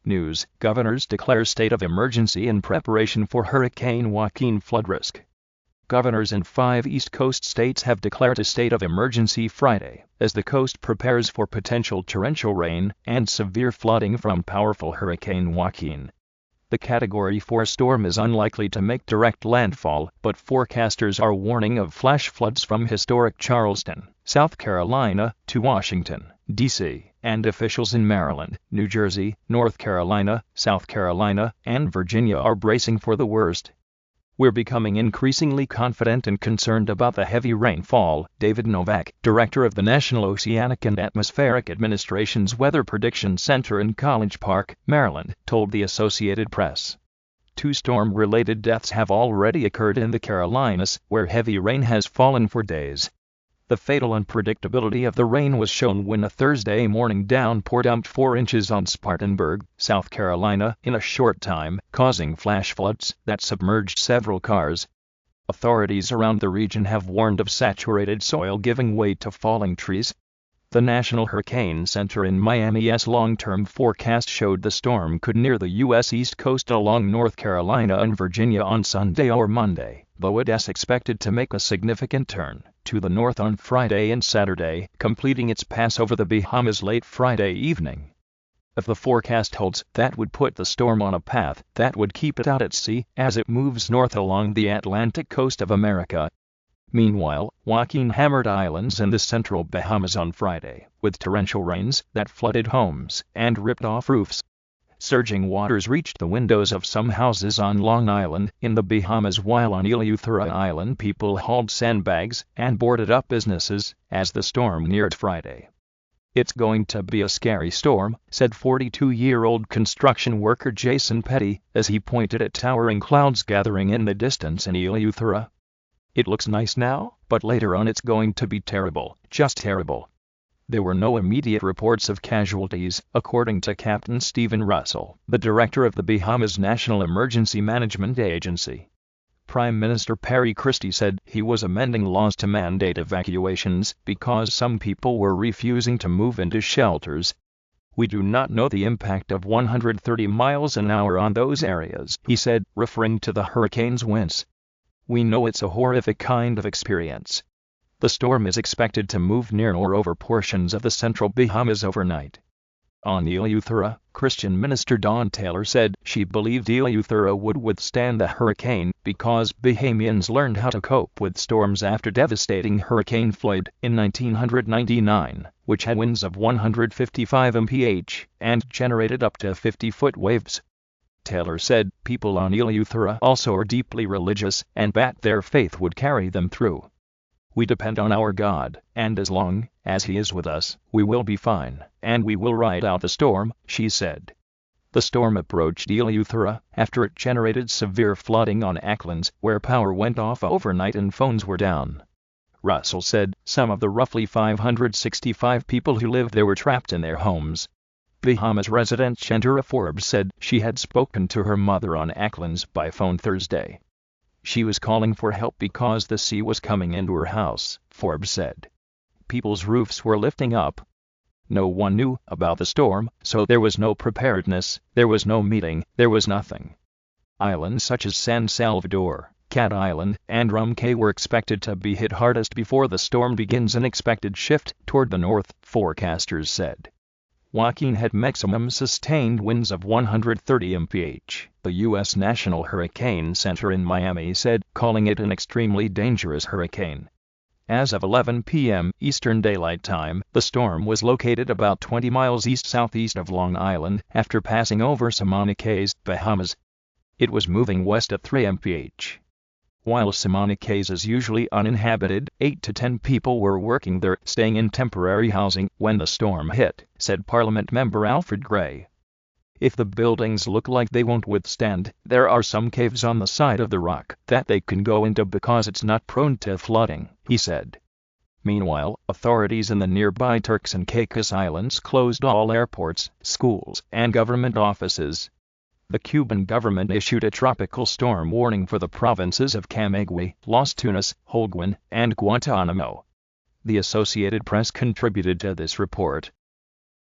News: Governors declare state of emergency in preparation for Hurricane Joaquin flood risk. Governors in 5 East Coast states have declared a state of emergency Friday, as the coast prepares for potential torrential rain and severe flooding from powerful Hurricane Joaquin. The Category 4 storm is unlikely to make direct landfall, but forecasters are warning of flash floods from historic Charleston, South Carolina, to Washington, D.C., and officials in Maryland, New Jersey, North Carolina, South Carolina, and Virginia are bracing for the worst. We're becoming increasingly confident and concerned about the heavy rainfall, David Novak, director of the National Oceanic and Atmospheric Administration's Weather Prediction Center in College Park, Maryland, told the Associated Press. 2 storm-related deaths have already occurred in the Carolinas, where heavy rain has fallen for days. The fatal unpredictability of the rain was shown when a Thursday morning downpour dumped 4 inches on Spartanburg, South Carolina, in a short time, causing flash floods that submerged several cars. Authorities around the region have warned of saturated soil giving way to falling trees. The National Hurricane Center in Miami's long-term forecast showed the storm could near the U.S. East Coast along North Carolina and Virginia on Sunday or Monday, though it is expected to make a significant turn to the north on Friday and Saturday, completing its pass over the Bahamas late Friday evening. If the forecast holds, that would put the storm on a path that would keep it out at sea as it moves north along the Atlantic coast of America. Meanwhile, Joaquin hammered islands in the central Bahamas on Friday, with torrential rains that flooded homes and ripped off roofs. Surging waters reached the windows of some houses on Long Island in the Bahamas, while on Eleuthera Island people hauled sandbags and boarded up businesses as the storm neared Friday. "It's going to be a scary storm," said 42-year-old construction worker Jason Petty, as he pointed at towering clouds gathering in the distance in Eleuthera. "It looks nice now, but later on it's going to be terrible, just terrible." There were no immediate reports of casualties, according to Captain Stephen Russell, the director of the Bahamas National Emergency Management Agency. Prime Minister Perry Christie said he was amending laws to mandate evacuations because some people were refusing to move into shelters. "We do not know the impact of 130 miles an hour on those areas," he said, referring to the hurricane's winds. "We know it's a horrific kind of experience." The storm is expected to move near or over portions of the central Bahamas overnight. On Eleuthera, Christian minister Dawn Taylor said she believed Eleuthera would withstand the hurricane because Bahamians learned how to cope with storms after devastating Hurricane Floyd in 1999, which had winds of 155 mph and generated up to 50-foot waves. Taylor said people on Eleuthera also are deeply religious and that their faith would carry them through. "We depend on our God, and as long as He is with us, we will be fine, and we will ride out the storm," she said. The storm approached Eleuthera after it generated severe flooding on Acklands, where power went off overnight and phones were down. Russell said some of the roughly 565 people who lived there were trapped in their homes. Bahamas resident Chandra Forbes said she had spoken to her mother on Acklands by phone Thursday. She was calling for help because the sea was coming into her house, Forbes said. People's roofs were lifting up. No one knew about the storm, so there was no preparedness, there was no meeting, there was nothing. Islands such as San Salvador, Cat Island, and Rum Cay were expected to be hit hardest before the storm begins an expected shift toward the north, forecasters said. Joaquin had maximum sustained winds of 130 mph, the U.S. National Hurricane Center in Miami said, calling it an extremely dangerous hurricane. As of 11 p.m. Eastern Daylight Time, the storm was located about 20 miles east-southeast of Long Island after passing over Samana Cays, Bahamas. It was moving west at 3 mph. While Samana Cays is usually uninhabited, 8 to 10 people were working there, staying in temporary housing when the storm hit, said Parliament member Alfred Gray. "If the buildings look like they won't withstand, there are some caves on the side of the rock that they can go into because it's not prone to flooding," he said. Meanwhile, authorities in the nearby Turks and Caicos Islands closed all airports, schools, and government offices. The Cuban government issued a tropical storm warning for the provinces of Camagüey, Las Tunas, Holguin, and Guantanamo. The Associated Press contributed to this report.